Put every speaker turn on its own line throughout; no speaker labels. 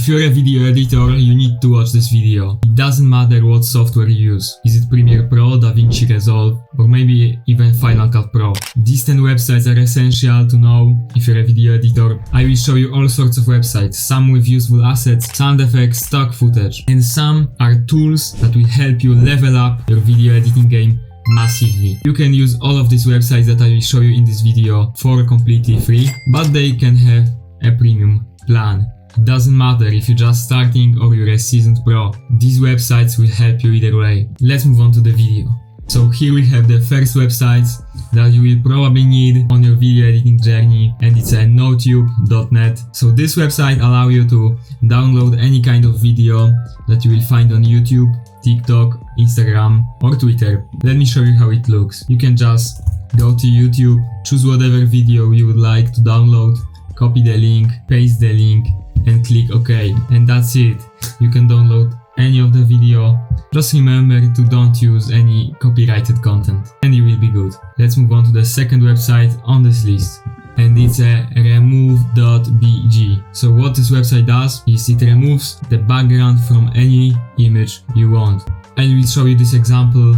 If you're a video editor, you need to watch this video. It doesn't matter what software you use. Is it Premiere Pro, DaVinci Resolve, or maybe even Final Cut Pro? These 10 websites are essential to know if you're a video editor. I will show you all sorts of websites, some with useful assets, sound effects, stock footage, and some are tools that will help you level up your video editing game massively. You can use all of these websites that I will show you in this video for completely free, but they can have a premium plan. It doesn't matter if you're just starting or you're a seasoned pro, these websites will help you either way. Let's move on to the video. So here we have the first websites that you will probably need on your video editing journey, and it's a notube.net. So this website allows you to download any kind of video that you will find on YouTube, TikTok, Instagram or Twitter. Let me show you how it looks. You can just go to YouTube, choose whatever video you would like to download, copy the link, paste the link and click OK, and that's it. You can download any of the video. Just remember to don't use any copyrighted content and you will be good. Let's move on to the second website on this list, and it's a remove.bg. So what this website does is it removes the background from any image you want. I will show you this example.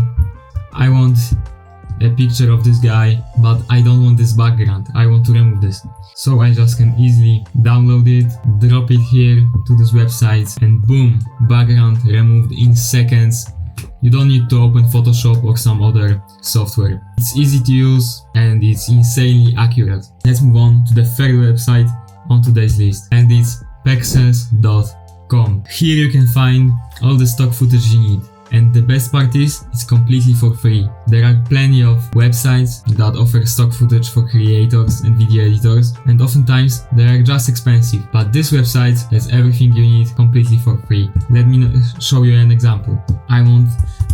I want a picture of this guy, but I don't want this background. I want to remove this. So I just can easily download it, drop it here to this website, and boom, background removed in seconds. You don't need to open Photoshop or some other software. It's easy to use and it's insanely accurate. Let's move on to the third website on today's list, and it's pexels.com. Here you can find all the stock footage you need. And the best part is, it's completely for free. There are plenty of websites that offer stock footage for creators and video editors, and oftentimes they are just expensive. But this website has everything you need completely for free. Let me show you an example. I want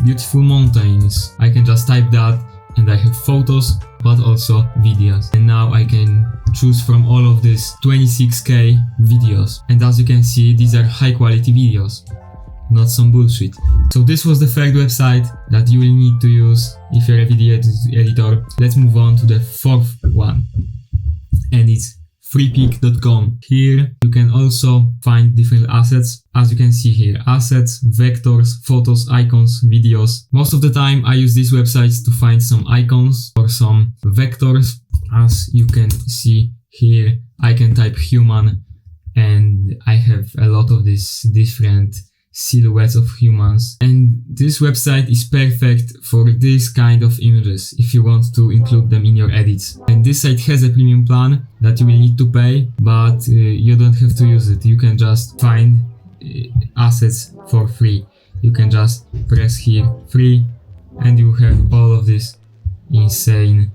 beautiful mountains. I can just type that and I have photos, but also videos. And now I can choose from all of these 26K videos. And as you can see, these are high quality videos, not some bullshit. So this was the third website that you will need to use if you're a video editor. Let's move on to the fourth one, and it's freepik.com. Here you can also find different assets. As you can see here, assets, vectors, photos, icons, videos. Most of the time I use these websites to find some icons or some vectors. As you can see here, I can type human and I have a lot of these different silhouettes of humans, and this website is perfect for this kind of images if you want to include them in your edits. And this site has a premium plan that you will need to pay, but you don't have to use it. You can just find assets for free. You can just press here free and you have all of these insane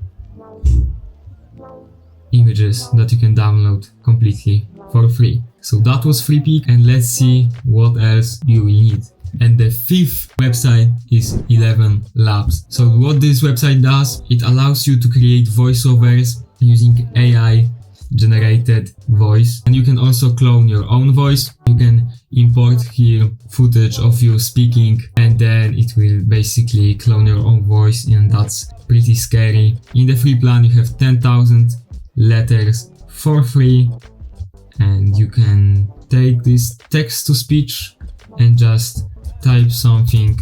images that you can download completely for free. So that was Freepik, and let's see what else you will need. And the fifth website is 11 Labs. So what this website does, it allows you to create voiceovers using AI generated voice, and you can also clone your own voice. You can import here footage of you speaking and then it will basically clone your own voice, and that's pretty scary. In the free plan you have 10,000 letters for free, and you can take this text to speech and just type something,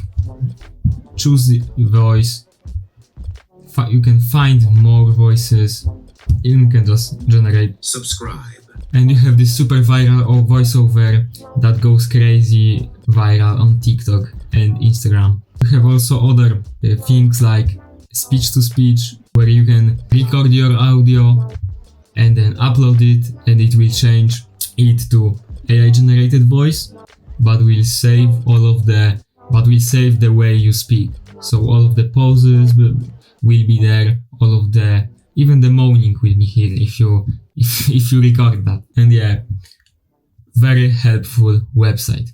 choose the voice, you can find more voices, you can just generate,
subscribe,
and you have this super viral or voiceover that goes crazy viral on TikTok and Instagram. You have also other things like speech to speech, where you can record your audio and then upload it, and it will change it to AI generated voice, but will save the way you speak. So all of the pauses will be there, all of the, even the moaning will be here if you record that. And yeah, very helpful website.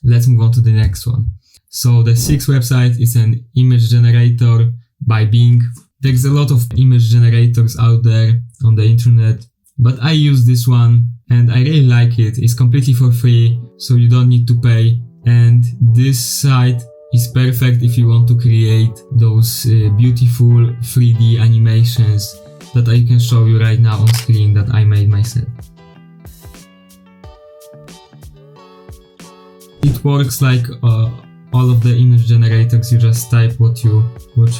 Let's move on to the next one. So the sixth website is an image generator by Bing. There's a lot of image generators out there on the internet, but I use this one and I really like it. It's completely for free, so you don't need to pay. And this site is perfect if you want to create those beautiful 3D animations that I can show you right now on screen that I made myself. it works like all of the image generators. You just type what you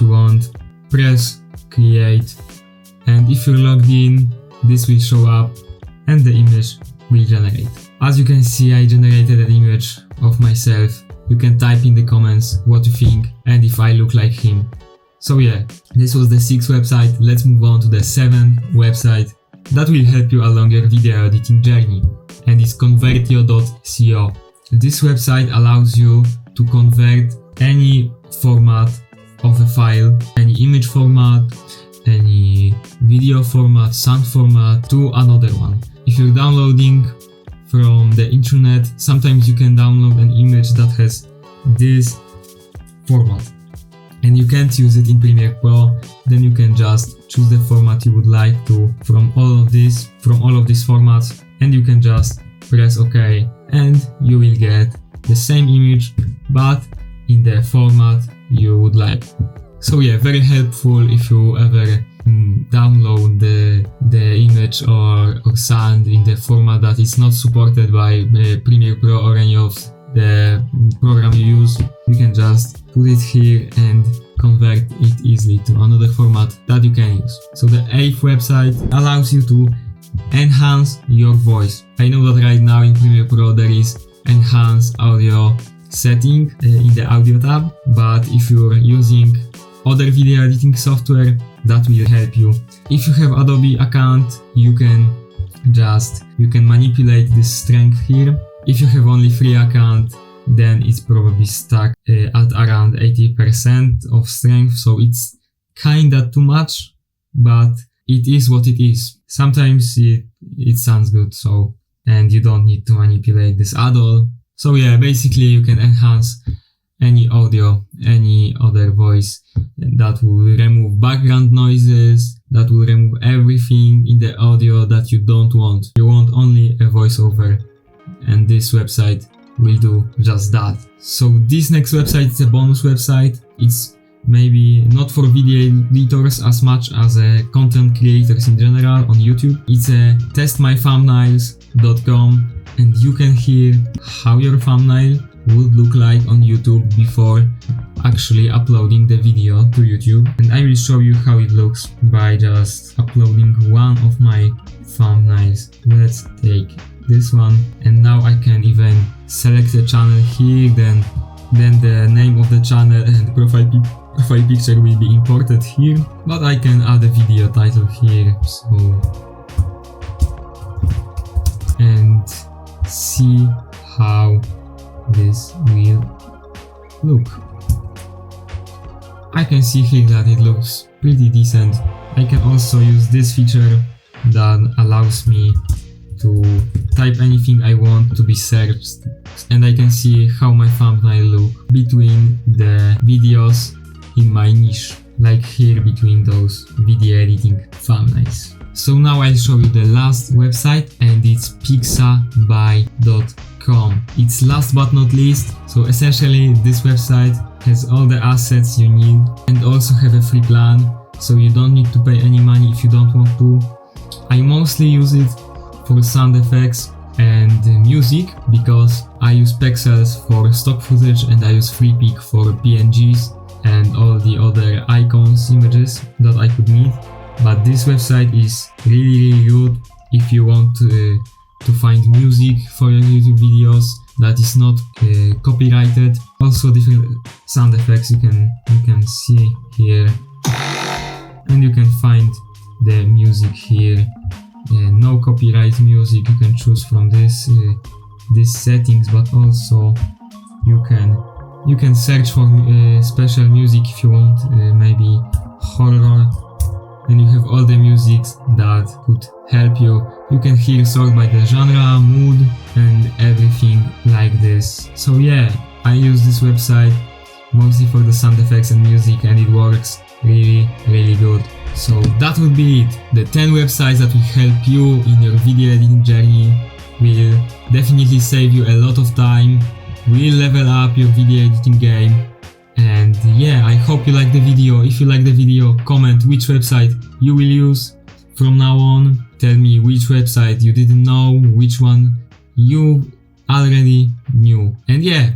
want, press create, and if you're logged in, this will show up and the image will generate. As you can see, I generated an image of myself. You can type in the comments what you think and if I look like him. So yeah, this was the 6th website. Let's move on to the 7th website that will help you along your video editing journey, and it's convertio.co. This website allows you to convert any format of a file, any image format, any video format, sound format, to another one. If you're downloading from the internet, sometimes you can download an image that has this format and you can't use it in Premiere Pro. Then you can just choose the format you would like to from all of these formats, and you can just press OK, and you will get the same image but in the format you would like. So yeah, very helpful if you ever download the image or sound in the format that is not supported by Premiere Pro or any of the program you use. You can just put it here and convert it easily to another format that you can use. So the 8th website allows you to enhance your voice. I know that right now in Premiere Pro there is enhance audio setting in the audio tab, but if you're using other video editing software, that will help you. If you have Adobe account, you can manipulate this strength here. If you have only free account, then it's probably stuck at around 80% of strength, so it's kinda too much, but it is what it is. Sometimes it sounds good, so, and you don't need to manipulate this at all. So yeah, basically you can enhance any audio, any other voice. That will remove background noises, that will remove everything in the audio that you don't want. You want only a voiceover, and this website will do just that. So this next website is a bonus website. It's maybe not for video editors as much as content creators in general on YouTube. It's a testmythumbnails.com, and you can hear how your thumbnail would look like on YouTube before actually uploading the video to YouTube. And I will show you how it looks by just uploading one of my thumbnails. Let's take this one, and now I can even select a channel here, then the name of the channel and profile picture will be imported here, but I can add a video title here, so, and see how this will look. I can see here that it looks pretty decent. I can also use this feature that allows me to type anything I want to be searched, and I can see how my thumbnail look between the videos in my niche, like here between those video editing thumbnails. So now I'll show you the last website, and it's pixabay.com. It's last but not least, so essentially this website has all the assets you need and also have a free plan, so you don't need to pay any money if you don't want to. I mostly use it for sound effects and music because I use Pexels for stock footage and I use FreePic for PNGs and all the other icons, images that I could need. But this website is really good if you want to find music for your YouTube videos that is not copyrighted. Also different sound effects you can see here, and you can find the music here. No copyright music, you can choose from these settings, but also you can search for special music if you want, maybe horror, and you have all the musics that could help you. You can here sort by the genre, mood, and everything like this. So yeah, I use this website mostly for the sound effects and music, and it works really good. So that would be it. The 10 websites that will help you in your video editing journey, will definitely save you a lot of time, will level up your video editing game. And yeah, I hope you like the video. If you like the video, comment which website you will use from now on. Tell me which website you didn't know, which one you already knew. And yeah,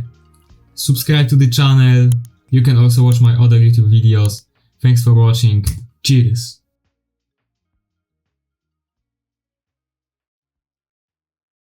subscribe to the channel. You can also watch my other YouTube videos. Thanks for watching. Cheers!